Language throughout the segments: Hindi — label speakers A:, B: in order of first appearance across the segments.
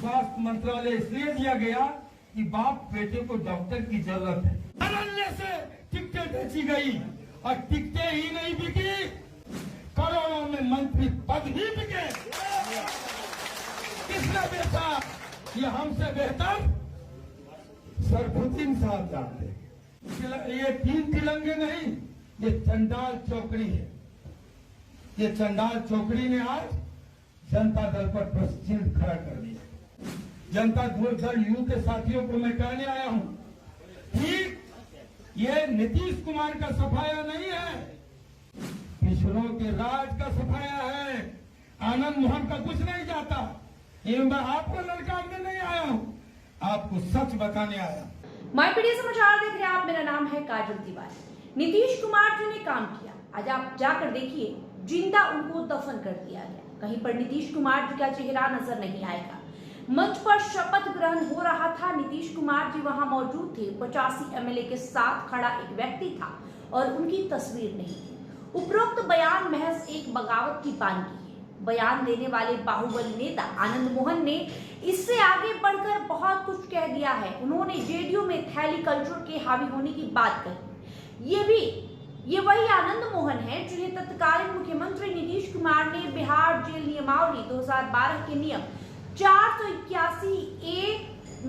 A: स्वास्थ्य मंत्रालय इसलिए दिया गया कि बाप बेटे को डॉक्टर की जरूरत है। अनन्य से टिकटें बेची गई और टिकटें ही नहीं बिकी, करोड़ों में मंत्री पद भी बिके। किसने बेचा? ये हमसे बेहतर सरफुद्दीन साहब जानते हैं। ये 3 तिलंगे नहीं, ये चंडाल चौकड़ी है। ये चंडाल चौकड़ी ने आज जनता दल पर प्रश्न खड़ा कर दिया। जनता दल यू के साथियों को मैं कहने आया हूं, ठीक ये नीतीश कुमार का सफाया नहीं है, पिछड़ों के राज का सफाया है। आनंद मोहन का कुछ नहीं जाता। ये मैं आपको ललकारने नहीं आया हूं, आपको सच बताने आया।
B: माईपीडी समाचार देख रहे हैं आप, मेरा नाम है काजल तिवारी। नीतीश कुमार जी ने काम किया, आज आप जाकर देखिए, जिंदा उनको दफन कर दिया गया। कहीं पर नीतीश कुमार जी का चेहरा नजर नहीं आएगा। मंच पर शपथ ग्रहण हो रहा था, नीतीश कुमार जी वहां मौजूद थे। 85 एमएलए के साथ खड़ा एक व्यक्ति था और उनकी तस्वीर नहीं थी। उपरोक्त बयान महज एक बगावत की पानगी है। बयान देने वाले बाहुबली नेता आनंद मोहन ने इससे आगे बढ़कर बहुत कुछ कह दिया है। उन्होंने जेडीयू में थैली कल्चर के हावी होने की बात कही। ये वही आनंद मोहन है जिन्हें तत्कालीन मुख्यमंत्री नीतीश कुमार ने बिहार जेल नियमावली 2012 के नियम 481 ए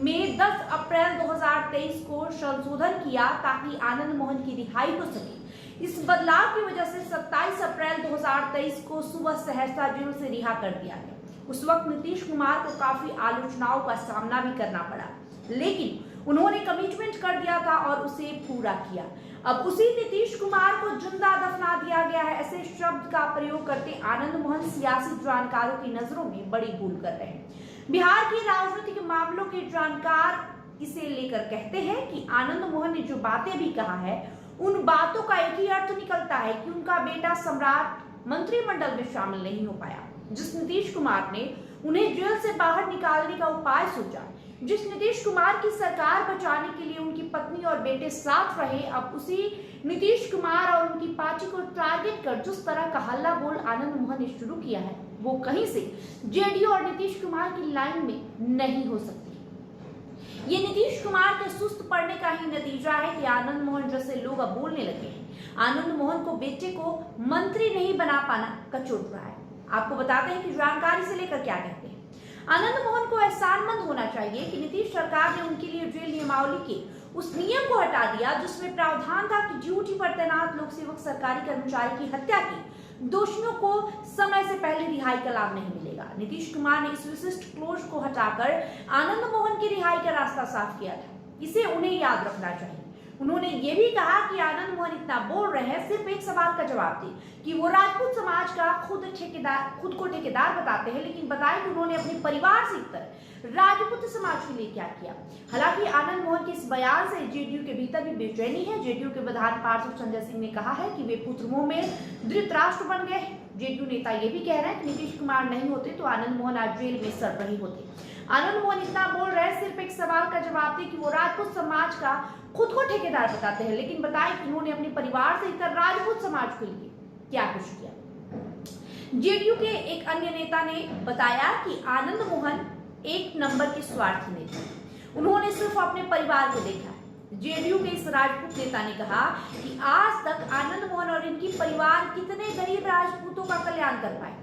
B: में 10 अप्रैल 2023 को संशोधन किया ताकि आनंद मोहन की रिहाई हो सके। इस बदलाव की वजह से 27 अप्रैल 2023 को सुबह सहरसा जेल से रिहा कर दिया गया। उस वक्त नीतीश कुमार को काफी आलोचनाओं का सामना भी करना पड़ा, लेकिन उन्होंने कमिटमेंट कर दिया था और उसे पूरा किया। अब उसी नीतीश कुमार को जिंदा दफना दिया गया है। ऐसे शब्द का प्रयोग करते आनंद मोहन सियासी जानकारों की नजरों में बड़ी भूल कर रहे हैं। बिहार के राजनीतिक मामलों के जानकार इसे लेकर कहते हैं कि आनंद मोहन ने जो बातें भी कहा है, उन बातों का एक ही अर्थ निकलता है कि उनका बेटा सम्राट मंत्रिमंडल में शामिल नहीं हो पाया। जिस नीतीश कुमार ने उन्हें जेल से बाहर निकालने का उपाय सोचा, जिस नीतीश कुमार की सरकार बचाने के लिए उनकी पत्नी और बेटे साथ रहे, अब उसी नीतीश कुमार और उनकी पार्टी को टारगेट कर जिस तरह का हल्ला बोल आनंद मोहन ने शुरू किया है, वो कहीं से जेडीयू और नीतीश कुमार की लाइन में नहीं हो सकती। ये नीतीश कुमार के सुस्त पड़ने का ही नतीजा है कि आनंद मोहन जैसे लोग अब बोलने लगे हैं। आनंद मोहन को बेटे को मंत्री नहीं बना पाना कचोट रहा है। आपको बताते हैं कि जानकारी से लेकर क्या कहते हैं। आनंद मोहन को एहसानमंद होना चाहिए कि नीतीश सरकार ने उनके लिए जेल नियमावली के उस नियम को हटा दिया जिसमें प्रावधान था कि ड्यूटी पर तैनात लोक सेवक सरकारी कर्मचारी की हत्या की दोषियों को समय से पहले रिहाई का लाभ नहीं मिलेगा। नीतीश कुमार ने इस विशिष्ट क्लोज को हटाकर आनंद मोहन की रिहाई का रास्ता साफ किया था। इसे उन्हें याद रखना चाहिए। उन्होंने ये भी कहा कि आनंद मोहन इतना बोल रहे हैं, सिर्फ एक सवाल का जवाब दें कि वो राजपूत समाज का खुद को ठेकेदार बताते हैं, लेकिन बताएं कि उन्होंने अपने परिवार से इतर राजपूत समाज के लिए क्या किया। हालांकि आनंद मोहन के इस बयान से जेडीयू के भीतर भी बेचैनी है। जेडीयू के प्रधान पार्षद संजय सिंह ने कहा है कि वे पुत्रमोह में धृतराष्ट्र बन गए हैं। जेडीयू नेता ये भी कह रहे हैं कि नीतीश कुमार नहीं होते तो आनंद मोहन आज जेल में सड़ रहे होते। आनंद मोहन इतना बोल रहे हैं, सिर्फ एक सवाल का जवाब दें कि वो राजपूत समाज का खुद को ठेकेदार बताते हैं, लेकिन बताएं कि उन्होंने अपने परिवार से इतर राजपूत समाज के लिए क्या कुछ किया। जेडीयू के एक अन्य नेता ने बताया कि आनंद मोहन एक नंबर के स्वार्थी नेता हैं। उन्होंने सिर्फ अपने परिवार को देखा है। जेडीयू के इस राजपूत नेता ने कहा कि आज तक आनंद मोहन और इनकी परिवार कितने गरीब राजपूतों का कल्याण कर पाए।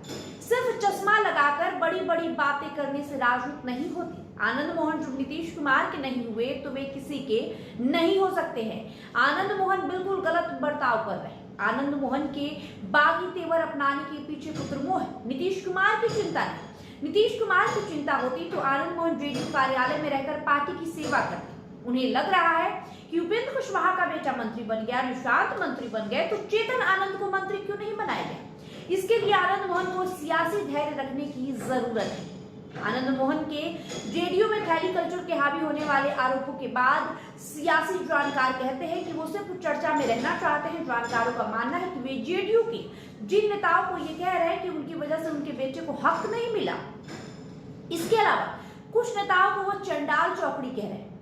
B: सिर्फ चश्मा लगाकर बड़ी बड़ी बातें करने से राजनीति नहीं होती। आनंद मोहन जो नीतीश कुमार के नहीं हुए तो वे किसी के नहीं हो सकते हैं। आनंद मोहन बिल्कुल गलत बर्ताव कर रहे हैं। आनंद मोहन के बागी तेवर अपनाने के पीछे पुत्रमोह है, नीतीश कुमार की चिंता नहीं। नीतीश कुमार की चिंता होती तो आनंद मोहन जेडीयू कार्यालय में रहकर पार्टी की सेवा करते। उन्हें लग रहा है कि उपेंद्र कुशवाहा का बेटा मंत्री बन गया, निशांत मंत्री बन गए, तो चेतन आनंद को मंत्री क्यों नहीं बनाया गया। इसके लिए आनंद मोहन को सियासी धैर्य रखने की जरूरत है। आनंद मोहन के जेडीयू में थैली कल्चर के हावी होने वाले आरोपों के बाद सियासी जानकार कहते हैं कि वो सिर्फ चर्चा में रहना चाहते हैं। जानकारों का मानना है कि वे जेडीयू के जिन नेताओं को ये कह रहे हैं कि उनकी वजह से उनके बेटे को हक नहीं मिला, इसके अलावा कुछ नेताओं को वो चंडाल चौकड़ी कह रहे हैं,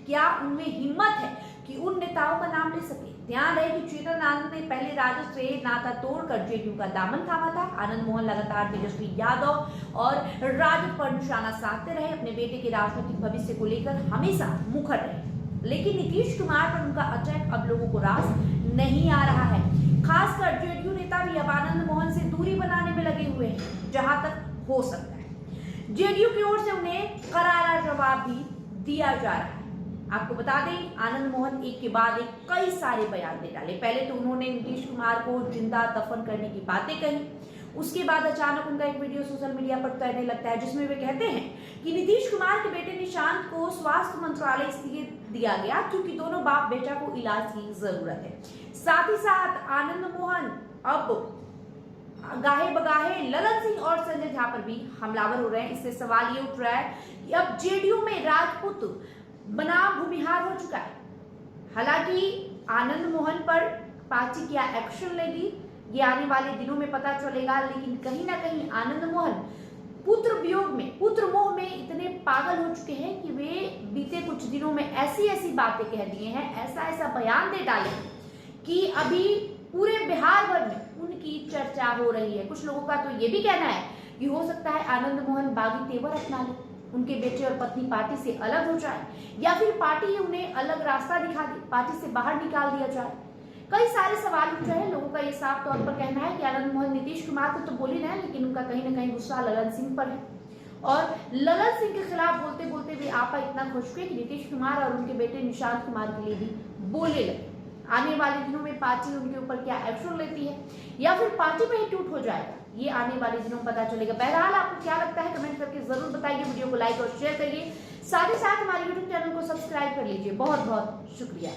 B: क्या उनमें हिम्मत है कि उन नेताओं का नाम ले सके। ध्यान रहे कि चेतन आनंद ने पहले राजद से नाता तोड़कर जेडीयू का दामन थामा था। आनंद मोहन लगातार तेजस्वी यादव और राजद पर निशाना साधते रहे, अपने बेटे के राजनीतिक भविष्य को लेकर हमेशा मुखर रहे, लेकिन नीतीश कुमार पर उनका अटैक अब लोगों को रास नहीं आ रहा है। खासकर जेडीयू नेता भी अब आनंद मोहन से दूरी बनाने में लगे हुए हैं, जहां तक हो सकता है। जेडीयू की ओर से उन्हें करारा जवाब भी दिया जा रहा है। आपको बता दें, आनंद मोहन एक के बाद एक कई सारे बयान दे डाले। पहले तो उन्होंने नीतीश कुमार को जिंदा दफन करने की बातें कही। उसके बाद अचानक उनका एक वीडियो सोशल मीडिया पर तैरने लगता है, जिसमें वे कहते हैं कि नीतीश कुमार के बेटे निशांत को स्वास्थ्य मंत्रालय इसलिए दिया गया क्योंकि दोनों बाप बेटा को इलाज की जरूरत है। साथ ही साथ आनंद मोहन अब गाहे बगाहे ललन सिंह और संजय झा पर भी हमलावर हो रहे हैं। इससे सवाल ये उठ रहा है कि अब जेडीयू में राजपूत बनाम भूमिहार हो चुका है। हालांकि आनंद मोहन पर पार्टी क्या एक्शन लेगी ये आने वाले दिनों में पता चलेगा, लेकिन कहीं ना कहीं आनंद मोहन पुत्र वियोग में, पुत्र मोह में इतने पागल हो चुके हैं कि वे बीते कुछ दिनों में ऐसी ऐसी बातें कह दिए हैं, ऐसा ऐसा बयान दे डाले कि अभी पूरे बिहार भर में उनकी चर्चा हो रही है। कुछ लोगों का तो ये भी कहना है कि हो सकता है आनंद मोहन बागी तेवर अपना ले, उनके बेटे और पत्नी पार्टी से अलग हो जाए, या फिर पार्टी उन्हें अलग रास्ता दिखा दे, पार्टी से बाहर निकाल दिया जाए। कई सारे सवाल उठ रहे हैं। लोगों का ये साफ तौर पर कहना है कि आनंद मोहन नीतीश कुमार को तो बोल ही रहे हैं, लेकिन उनका कहीं ना कहीं गुस्सा ललन सिंह पर है, और ललन सिंह के खिलाफ बोलते बोलते वे आपा इतना खुश हुए कि नीतीश कुमार और उनके बेटे निशांत कुमार के लिए भी बोलने लगे। आने वाले दिनों में पार्टी उनके ऊपर क्या एक्शन लेती है, या फिर पार्टी में ही टूट हो जाएगा, ये आने वाले दिनों में पता चलेगा। बहरहाल आपको क्या लगता है कमेंट करके जरूर बताइए। वीडियो को लाइक और शेयर करिए, साथ ही साथ हमारे यूट्यूब चैनल को सब्सक्राइब कर लीजिए। बहुत बहुत शुक्रिया।